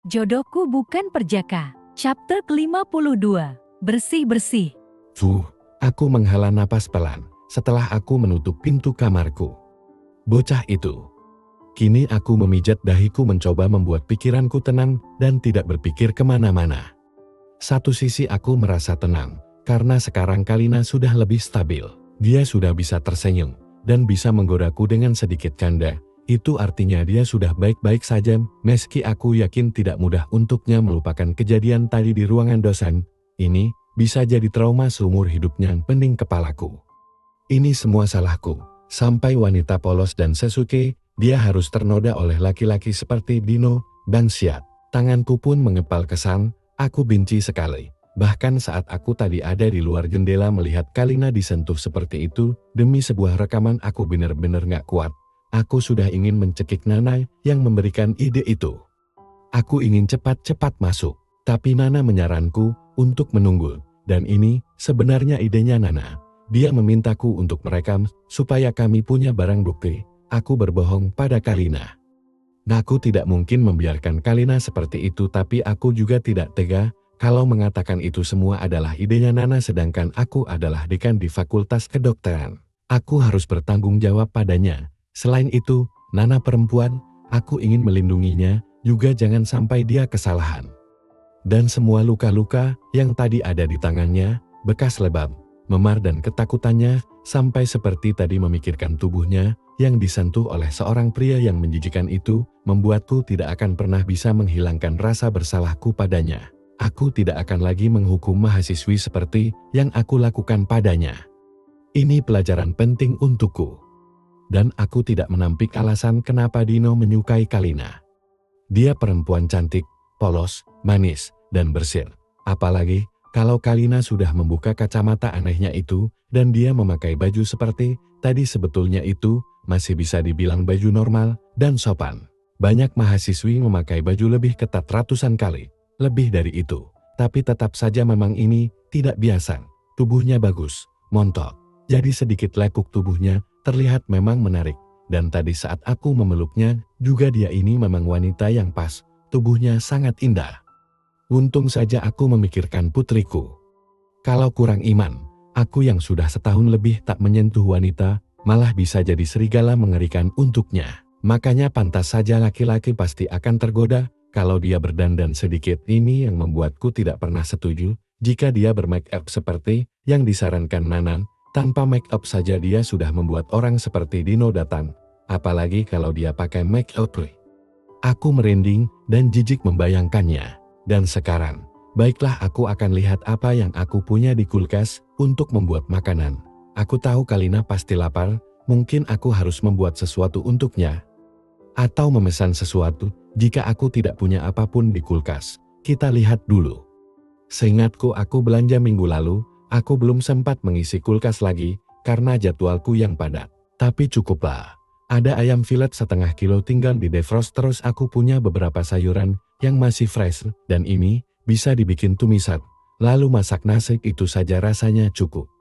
Jodohku bukan perjaka. Chapter ke-52. Bersih-bersih. Aku menghela napas pelan setelah aku menutup pintu kamarku. Bocah itu. Kini aku memijat dahiku mencoba membuat pikiranku tenang dan tidak berpikir kemana-mana. Satu sisi aku merasa tenang, karena sekarang Kalina sudah lebih stabil. Dia sudah bisa tersenyum dan bisa menggodaku dengan sedikit canda. Itu artinya dia sudah baik-baik saja, meski aku yakin tidak mudah untuknya melupakan kejadian tadi di ruangan dosen. Ini bisa jadi trauma seumur hidupnya pening kepalaku. Ini semua salahku. Sampai wanita polos dan Sasuke, dia harus ternoda oleh laki-laki seperti Dino, Bangshiat. Tanganku pun mengepal kesan, aku benci sekali. Bahkan saat aku tadi ada di luar jendela melihat Kalina disentuh seperti itu, demi sebuah rekaman aku benar-benar gak kuat. Aku sudah ingin mencekik Nana yang memberikan ide itu. Aku ingin cepat-cepat masuk, tapi Nana menyaranku untuk menunggu. Dan ini sebenarnya idenya Nana. Dia memintaku untuk merekam supaya kami punya barang bukti. Aku berbohong pada Kalina. Aku tidak mungkin membiarkan Kalina seperti itu, tapi aku juga tidak tega kalau mengatakan itu semua adalah idenya Nana sedangkan aku adalah dekan di Fakultas Kedokteran. Aku harus bertanggung jawab padanya. Selain itu, Nana perempuan, aku ingin melindunginya, juga jangan sampai dia kesalahan. Dan semua luka-luka yang tadi ada di tangannya, bekas lebam, memar dan ketakutannya, sampai seperti tadi memikirkan tubuhnya, yang disentuh oleh seorang pria yang menjijikan itu, membuatku tidak akan pernah bisa menghilangkan rasa bersalahku padanya. Aku tidak akan lagi menghukum mahasiswi seperti yang aku lakukan padanya. Ini pelajaran penting untukku. Dan aku tidak menampik alasan kenapa Dino menyukai Kalina. Dia perempuan cantik, polos, manis, dan bersih. Apalagi kalau Kalina sudah membuka kacamata anehnya itu, dan dia memakai baju seperti tadi sebetulnya itu masih bisa dibilang baju normal dan sopan. Banyak mahasiswi memakai baju lebih ketat ratusan kali, lebih dari itu. Tapi tetap saja memang ini tidak biasa. Tubuhnya bagus, montok. Jadi sedikit lekuk tubuhnya terlihat memang menarik. Dan tadi saat aku memeluknya, juga dia ini memang wanita yang pas. Tubuhnya sangat indah. Untung saja aku memikirkan putriku. Kalau kurang iman, aku yang sudah setahun lebih tak menyentuh wanita, malah bisa jadi serigala mengerikan untuknya. Makanya pantas saja laki-laki pasti akan tergoda, kalau dia berdandan sedikit. Ini yang membuatku tidak pernah setuju, jika dia bermake up seperti yang disarankan Nanan. Tanpa make up saja dia sudah membuat orang seperti Dino datang, apalagi kalau dia pakai make up. Aku merinding dan jijik membayangkannya. Dan sekarang, baiklah aku akan lihat apa yang aku punya di kulkas untuk membuat makanan. Aku tahu Kalina pasti lapar, mungkin aku harus membuat sesuatu untuknya. Atau memesan sesuatu, jika aku tidak punya apapun di kulkas. Kita lihat dulu. Seingatku aku belanja minggu lalu, aku belum sempat mengisi kulkas lagi, karena jadwalku yang padat. Tapi cukuplah. Ada ayam filet setengah kilo tinggal di defrost, terus aku punya beberapa sayuran yang masih fresh, dan ini bisa dibikin tumisan. Lalu masak nasi, itu saja rasanya cukup.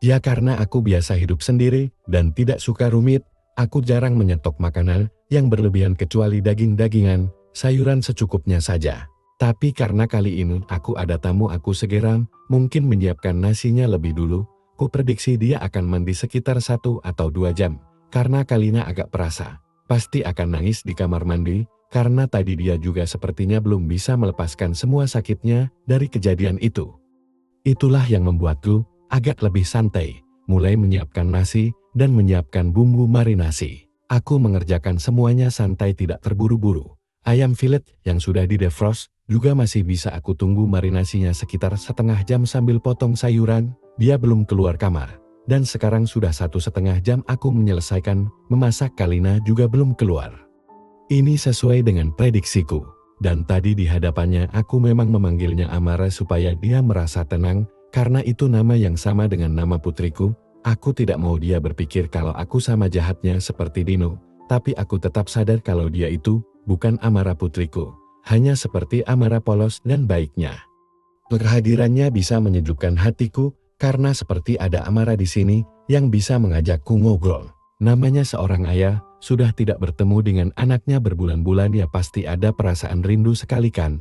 Ya karena aku biasa hidup sendiri, dan tidak suka rumit, aku jarang menyetok makanan yang berlebihan kecuali daging-dagingan, sayuran secukupnya saja. Tapi karena kali ini aku ada tamu, aku segera mungkin menyiapkan nasinya lebih dulu. Ku prediksi dia akan mandi sekitar 1 atau 2 jam. Karena Kalina agak perasa, pasti akan nangis di kamar mandi, karena tadi dia juga sepertinya belum bisa melepaskan semua sakitnya dari kejadian itu. Itulah yang membuatku agak lebih santai, mulai menyiapkan nasi dan menyiapkan bumbu marinasi. Aku mengerjakan semuanya santai, tidak terburu-buru. Ayam filet yang sudah di defrost juga masih bisa aku tunggu marinasinya sekitar setengah jam sambil potong sayuran. Dia belum keluar kamar. Dan sekarang sudah 1,5 jam aku menyelesaikan memasak. Kalina juga belum keluar. Ini sesuai dengan prediksiku. Dan tadi di hadapannya aku memang memanggilnya Amara supaya dia merasa tenang. Karena itu nama yang sama dengan nama putriku. Aku tidak mau dia berpikir kalau aku sama jahatnya seperti Dino. Tapi aku tetap sadar kalau dia itu bukan Amara putriku. Hanya seperti Amara polos dan baiknya. Kehadirannya bisa menyejukkan hatiku, karena seperti ada Amara di sini yang bisa mengajakku ngobrol. Namanya seorang ayah, sudah tidak bertemu dengan anaknya berbulan-bulan, ya pasti ada perasaan rindu sekali kan.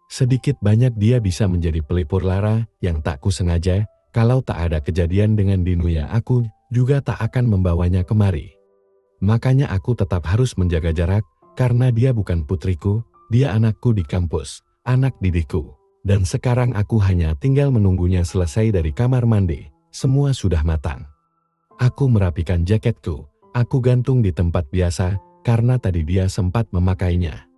Sedikit banyak dia bisa menjadi pelipur lara yang tak kusengaja. Kalau tak ada kejadian dengan Dinu, ya aku juga tak akan membawanya kemari. Makanya aku tetap harus menjaga jarak, karena dia bukan putriku, dia anakku di kampus, anak didikku. Dan sekarang aku hanya tinggal menunggunya selesai dari kamar mandi. Semua sudah matang. Aku merapikan jaketku, aku gantung di tempat biasa, karena tadi dia sempat memakainya.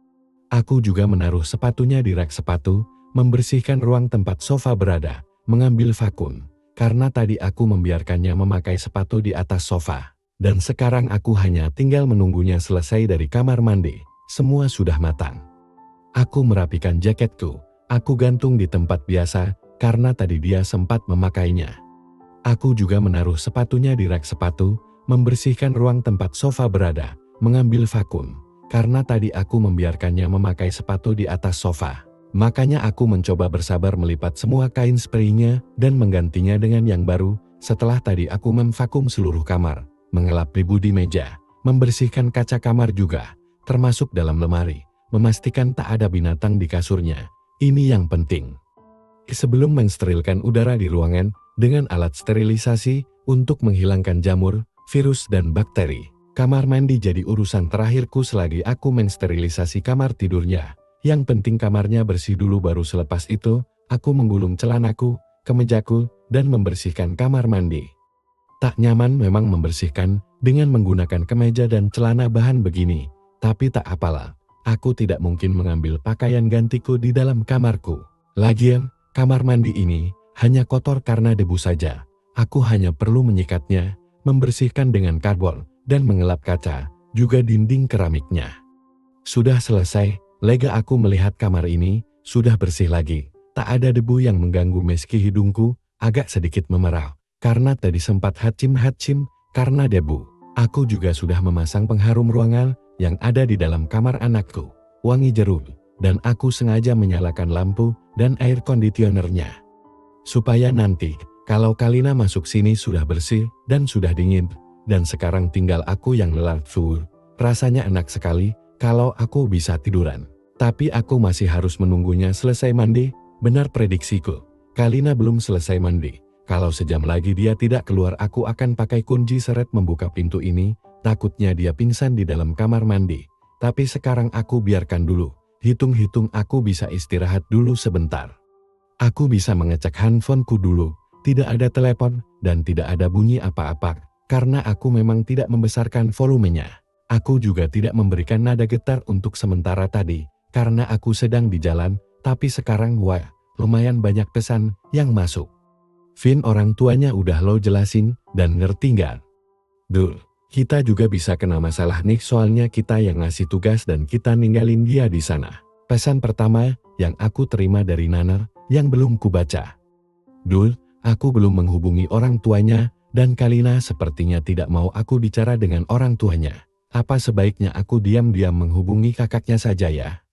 Aku juga menaruh sepatunya di rak sepatu, membersihkan ruang tempat sofa berada, mengambil vakum, karena tadi aku membiarkannya memakai sepatu di atas sofa. Dan sekarang aku hanya tinggal menunggunya selesai dari kamar mandi. Semua sudah matang. Aku merapikan jaketku, aku gantung di tempat biasa, karena tadi dia sempat memakainya. Aku juga menaruh sepatunya di rak sepatu, membersihkan ruang tempat sofa berada, mengambil vakum, karena tadi aku membiarkannya memakai sepatu di atas sofa. Makanya aku mencoba bersabar melipat semua kain spraynya dan menggantinya dengan yang baru. Setelah tadi aku memvakum seluruh kamar, mengelap debu di meja, membersihkan kaca kamar juga, termasuk dalam lemari, memastikan tak ada binatang di kasurnya. Ini yang penting. Sebelum mensterilkan udara di ruangan dengan alat sterilisasi untuk menghilangkan jamur, virus dan bakteri, kamar mandi jadi urusan terakhirku selagi aku mensterilisasi kamar tidurnya. Yang penting kamarnya bersih dulu, baru selepas itu aku menggulung celanaku, kemejaku, dan membersihkan kamar mandi. Tak nyaman memang membersihkan dengan menggunakan kemeja dan celana bahan begini, tapi tak apalah, aku tidak mungkin mengambil pakaian gantiku di dalam kamarku. Lagian, kamar mandi ini hanya kotor karena debu saja. Aku hanya perlu menyikatnya, membersihkan dengan karbon, dan mengelap kaca, juga dinding keramiknya. Sudah selesai, lega aku melihat kamar ini sudah bersih lagi. Tak ada debu yang mengganggu meski hidungku agak sedikit memerah. Karena tadi sempat hacim-hacim karena debu. Aku juga sudah memasang pengharum ruangan yang ada di dalam kamar anakku, wangi jeruk, dan aku sengaja menyalakan lampu dan air kondisionernya. Supaya nanti, kalau Kalina masuk sini sudah bersih dan sudah dingin, dan sekarang tinggal aku yang lelah. Rasanya enak sekali kalau aku bisa tiduran. Tapi aku masih harus menunggunya selesai mandi. Benar prediksiku, Kalina belum selesai mandi. Kalau sejam lagi dia tidak keluar, aku akan pakai kunci seret membuka pintu ini. Takutnya dia pingsan di dalam kamar mandi. Tapi sekarang aku biarkan dulu. Hitung-hitung aku bisa istirahat dulu sebentar. Aku bisa mengecek handphoneku dulu. Tidak ada telepon dan tidak ada bunyi apa-apa. Karena aku memang tidak membesarkan volumenya. Aku juga tidak memberikan nada getar untuk sementara tadi. Karena aku sedang di jalan. Tapi sekarang wah, lumayan banyak pesan yang masuk. Vin, orang tuanya udah lo jelasin dan ngerti nggak? Dul, kita juga bisa kena masalah nih, soalnya kita yang ngasih tugas dan kita ninggalin dia di sana. Pesan pertama yang aku terima dari Nanar yang belum kubaca. Dul, aku belum menghubungi orang tuanya dan Kalina sepertinya tidak mau aku bicara dengan orang tuanya. Apa sebaiknya aku diam-diam menghubungi kakaknya saja ya?